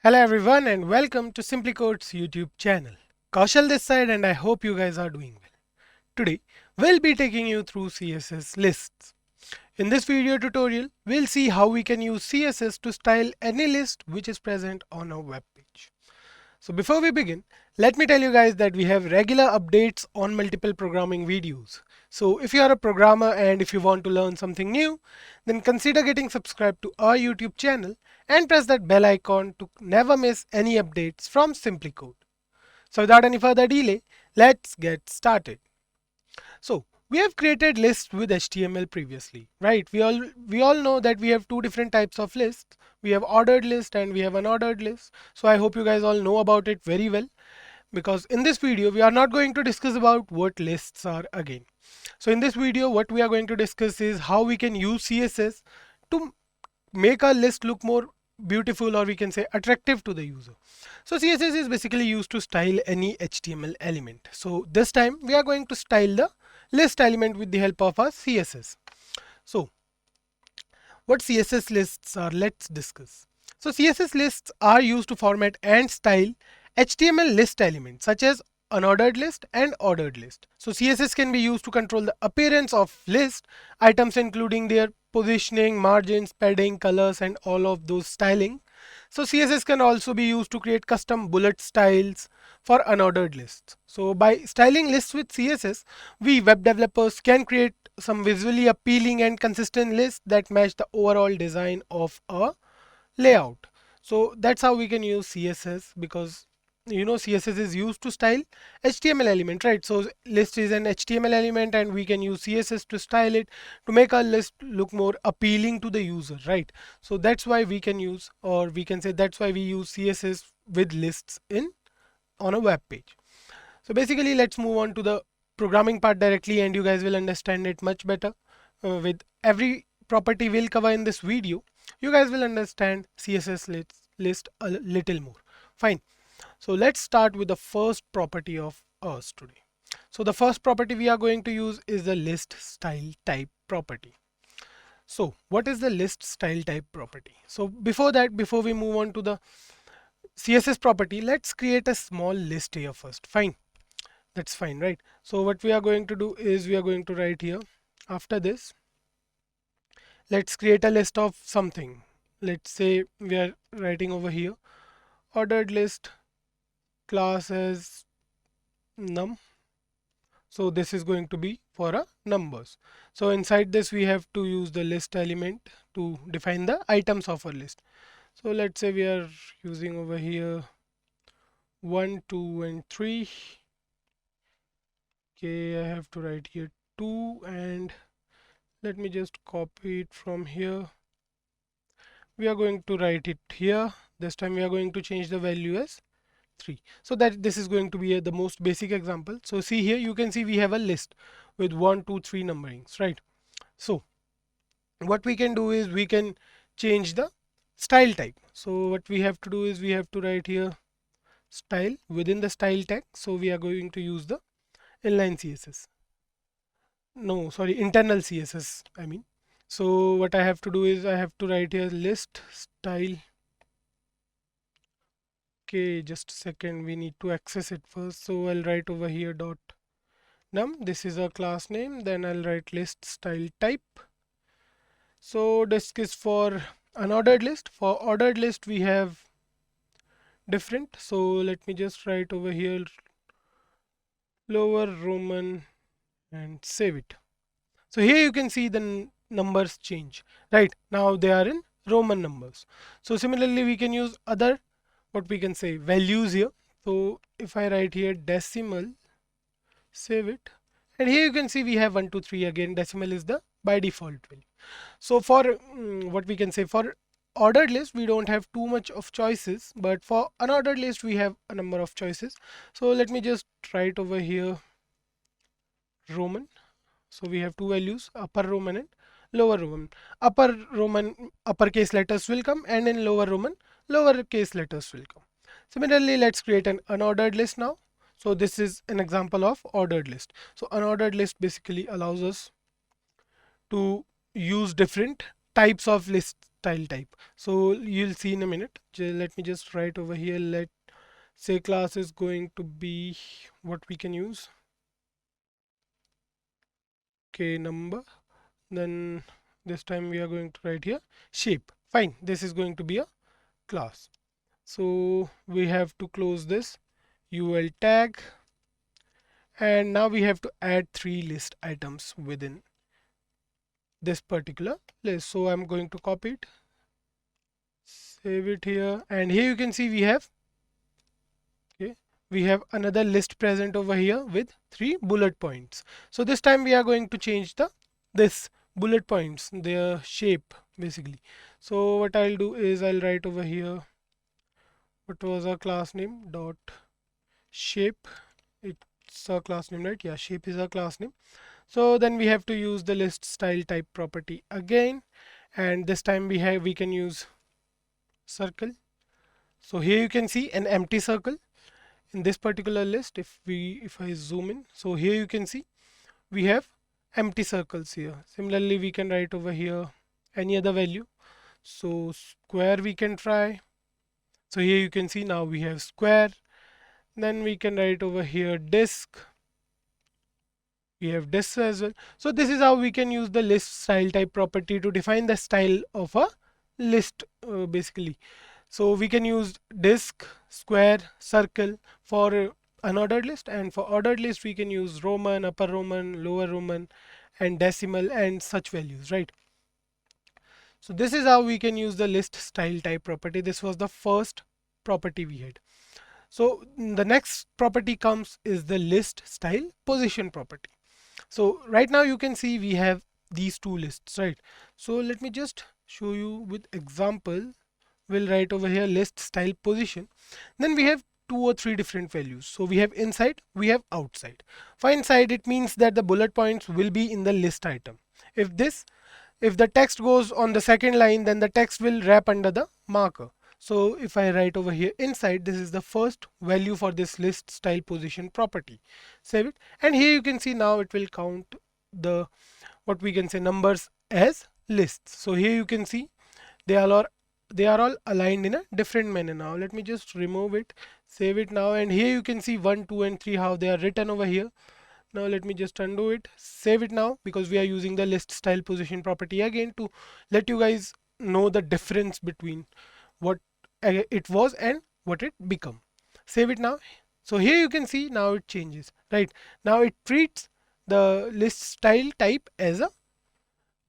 Hello everyone and welcome to SimpliCode's YouTube channel. Kaushal this side and I hope you guys are doing well. Today we'll be taking you through CSS lists. In this video tutorial, we'll see how we can use CSS to style any list which is present on a web page. So before we begin, let me tell you guys that we have regular updates on multiple programming videos. So if you are a programmer and if you want to learn something new, then consider getting subscribed to our YouTube channel and press that bell icon to never miss any updates from SimpliCode. So without any further delay, let's get started. So we have created lists with HTML previously, right? We all know that we have two different types of lists. We have ordered list and we have unordered list. So I hope you guys all know about it very well, because in this video we are not going to discuss about what lists are again. So in this video what we are going to discuss is how we can use CSS to make our list look more beautiful, or we can say attractive to the user. So CSS is basically used to style any HTML element. So this time we are going to style the list element with the help of our CSS. So what CSS lists are, let's discuss. So CSS lists are used to format and style HTML list elements such as unordered list and ordered list. So CSS can be used to control the appearance of list items, including their positioning, margins, padding, colors, and all of those styling. So CSS can also be used to create custom bullet styles for unordered lists. So by styling lists with CSS, we web developers can create some visually appealing and consistent lists that match the overall design of a layout. So that's how we can use CSS, because CSS is used to style HTML element, right? So list is an HTML element and we can use CSS to style it to make our list look more appealing to the user, right? So that's why we can use, or we can say that's why we use CSS with lists on a web page. So basically let's move on to the programming part directly and you guys will understand it much better. With every property we'll cover in this video, you guys will understand CSS list a little more. Fine. So let's start with the first property of ours today. So the first property we are going to use is the list style type property. So what is the list style type property? So before that, before we move on to the CSS property, let's create a small list here first. Fine. That's fine, right? So what we are going to do is we are going to write here. After this, let's create a list of something. Let's say we are writing over here ordered list class as num. So this is going to be for a numbers. So inside this we have to use the list element to define the items of our list. So let's say we are using over here 1, 2 and 3. Okay, I have to write here 2, and let me just copy it from here. We are going to write it here. This time we are going to change the value as 3. So that this is going to be the most basic example. So see here, you can see we have a list with 1, 2, 3 numberings, right? So what we can do is we can change the style type. So what we have to do is we have to write here style within the style tag. So we are going to use the inline CSS. No, sorry, internal CSS, I mean. So what I have to do is I have to write here list style. Okay, just a second, we need to access it first. So I'll write over here dot num. This is a class name. Then I'll write list style type. So this is for unordered list. For ordered list we have different. So let me just write over here lower Roman and save it. So here you can see the numbers change, right? Now they are in Roman numbers. So similarly we can use other, what we can say, values here. So if I write here decimal, save it, and here you can see we have 1, 2, 3 again. Decimal is the by default value. So for what we can say, for ordered list we don't have too much of choices, but for unordered list we have a number of choices. So let me just write over here Roman. So we have two values, upper Roman and lower Roman. Upper Roman uppercase letters will come, and in lower Roman lowercase letters will come. Similarly, let's create an unordered list now. So this is an example of ordered list. So unordered list basically allows us to use different types of list style type. So you'll see in a minute. Let me just write over here. Let's say class is going to be what we can use. Okay, number. Then this time we are going to write here shape. Fine. This is going to be a class. So we have to close this UL tag. And now we have to add 3 list items within this particular list. So I'm going to copy it, save it here, and here you can see we have another list present over here with 3 bullet points. So this time we are going to change this bullet points, their shape basically. So what I'll do is I'll write over here what was our class name dot shape. It's a class name, right? Yeah, shape is a class name. So then we have to use the list style type property again, and this time we can use circle. So here you can see an empty circle in this particular list. If I zoom in, so here you can see we have empty circles here. Similarly, we can write over here any other value. So square we can try. So here you can see now we have square. Then we can write over here disk. We have disk as well. So this is how we can use the list style type property to define the style of a list basically. So we can use disk, square, circle for unordered list, and for ordered list we can use Roman, upper Roman, lower Roman, and decimal and such values, right? So this is how we can use the list style type property. This was the first property we had. So the next property comes is the list style position property. So right now you can see we have these two lists, right? So let me just show you with example. We'll write over here list style position. Then we have 2 or 3 different values. So we have inside, we have outside. For inside, it means that the bullet points will be in the list item. If the text goes on the second line, then the text will wrap under the marker. So if I write over here inside, this is the first value for this list style position property. Save it. And here you can see now it will count the, what we can say, numbers as lists. So here you can see they are all aligned in a different manner. Now let me just remove it, save it now, and here you can see 1, 2 and 3 how they are written over here. Now let me just undo it, save it now, because we are using the list style position property again to let you guys know the difference between what it was and what it become. Save it now. So here you can see now it changes, right? Now it treats the list style type as a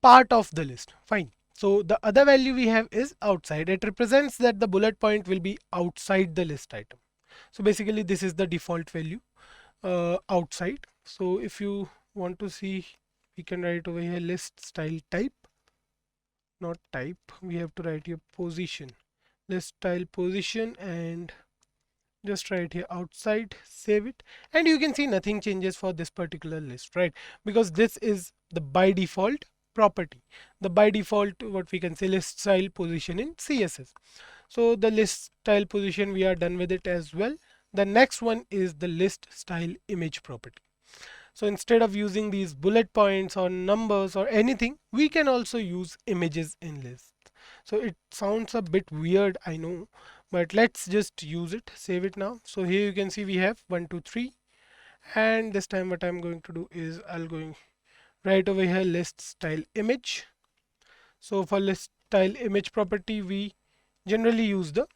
part of the list. Fine. So the other value we have is outside. It represents that the bullet point will be outside the list item. So basically this is the default value outside. So if you want to see, we can write over here list style type, not type. We have to write here position, list style position, and just write here outside, save it, and you can see nothing changes for this particular list, right? Because this is the by default property, the by default what we can say list style position in CSS. So the list style position, we are done with it as well. The next one is the list style image property. So instead of using these bullet points or numbers or anything, we can also use images in list. So it sounds a bit weird, I know, but let's just use it. Save it now. So here you can see we have 1, 2, 3, and this time what I'm going to do is I'll going right over here list style image. So for list style image property, we generally use the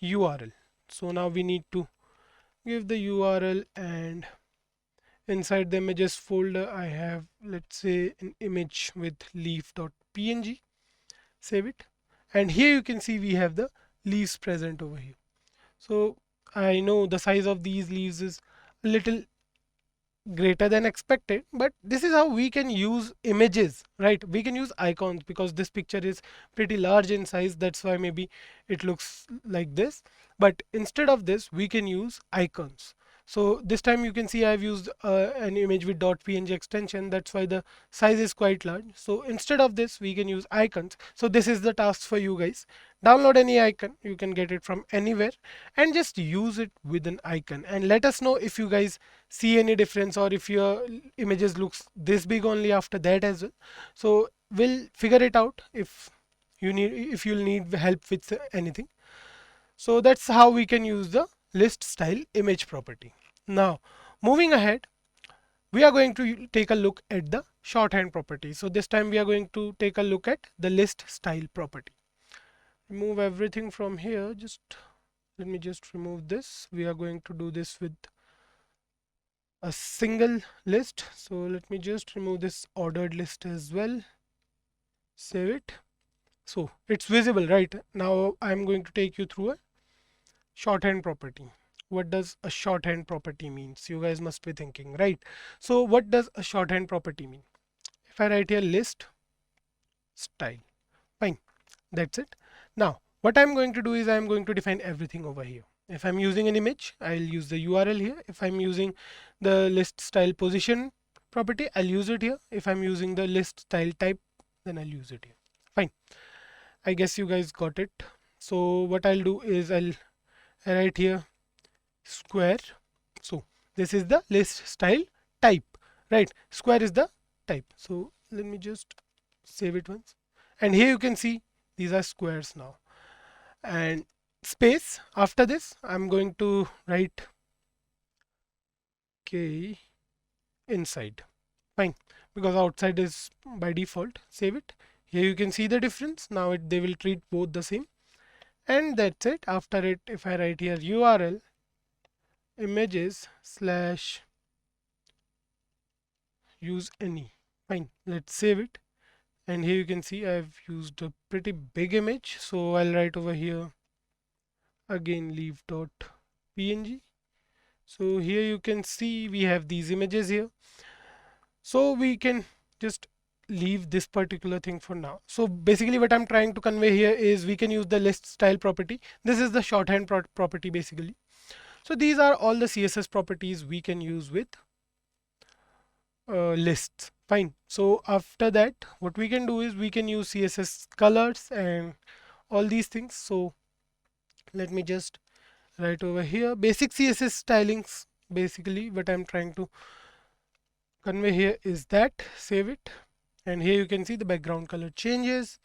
URL. So now we need to give the URL, and inside the images folder I have, let's say, an image with leaf.png. Save it, and here you can see we have the leaves present over here. So I know the size of these leaves is a little greater than expected, but this is how we can use images, right? We can use icons because this picture is pretty large in size, that's why maybe it looks like this, but instead of this we can use icons. So this time you can see I've used an image with .png extension, that's why the size is quite large. So instead of this we can use icons. So this is the task for you guys. Download any icon, you can get it from anywhere, and just use it with an icon, and let us know if you guys see any difference or if your images looks this big only after that as well. So we'll figure it out if if you'll need help with anything. So that's how we can use the list style image property. Now, moving ahead, we are going to take a look at the shorthand property. So this time we are going to take a look at the list style property. Remove everything from here. Just let me just remove this. We are going to do this with a single list. So let me just remove this ordered list as well. Save it. So it's visible, right? Now I'm going to take you through a shorthand property. What does a shorthand property means? You guys must be thinking, right? So what does a shorthand property mean? If I write here list style, fine, that's it. Now what I'm going to do is I'm going to define everything over here. If I'm using an image, I'll use the URL here. If I'm using the list style position property, I'll use it here. If I'm using the list style type, then I'll use it here. Fine. I guess you guys got it. So what I'll do is I'll write here square. So this is the list style type, right? Square is the type. So let me just save it once. And here you can see these are squares now. And space after this, I'm going to write K inside. Fine, because outside is by default. Save it. Here you can see the difference. Now they will treat both the same. And that's it. After it, if I write here URL images slash use any. Fine, let's save it. And here you can see I've used a pretty big image. So I'll write over here again leave dot png. So here you can see we have these images here. So we can just leave this particular thing for now. So basically what I'm trying to convey here is we can use the list style property. This is the shorthand property basically. So these are all the CSS properties we can use with lists. Fine. So after that, what we can do is we can use CSS colors and all these things. So let me just write over here basic CSS stylings. Basically what I'm trying to convey here is that. Save it. And here you can see the background color changes.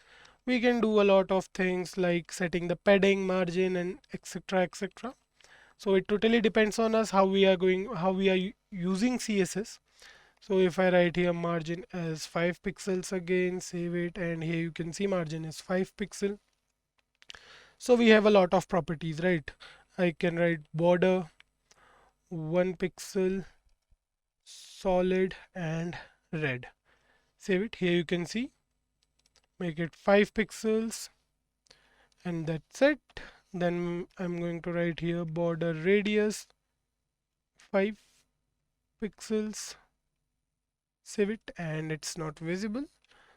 We can do a lot of things like setting the padding, margin, and etc. etc. So it totally depends on us how we are using CSS. So if I write here margin as 5 pixels again, save it, and here you can see margin is 5 pixel. So we have a lot of properties, right? I can write border 1 pixel, solid, and red. Save it. Here you can see, make it 5 pixels, and that's it. Then I'm going to write here border radius 5 pixels. Save it, and it's not visible.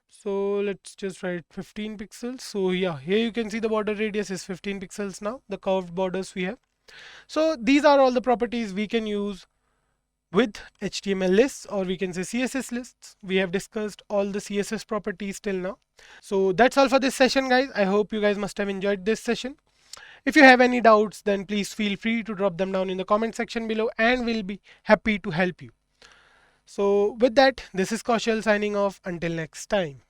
So let's just write 15 pixels. So yeah, here you can see the border radius is 15 pixels now, the curved borders we have. So these are all the properties we can use with HTML lists, or we can say CSS lists. We have discussed all the CSS properties till now. So that's all for this session, guys. I hope you guys must have enjoyed this session. If you have any doubts, then please feel free to drop them down in the comment section below, and we'll be happy to help you. So with that, this is Kaushal signing off. Until next time.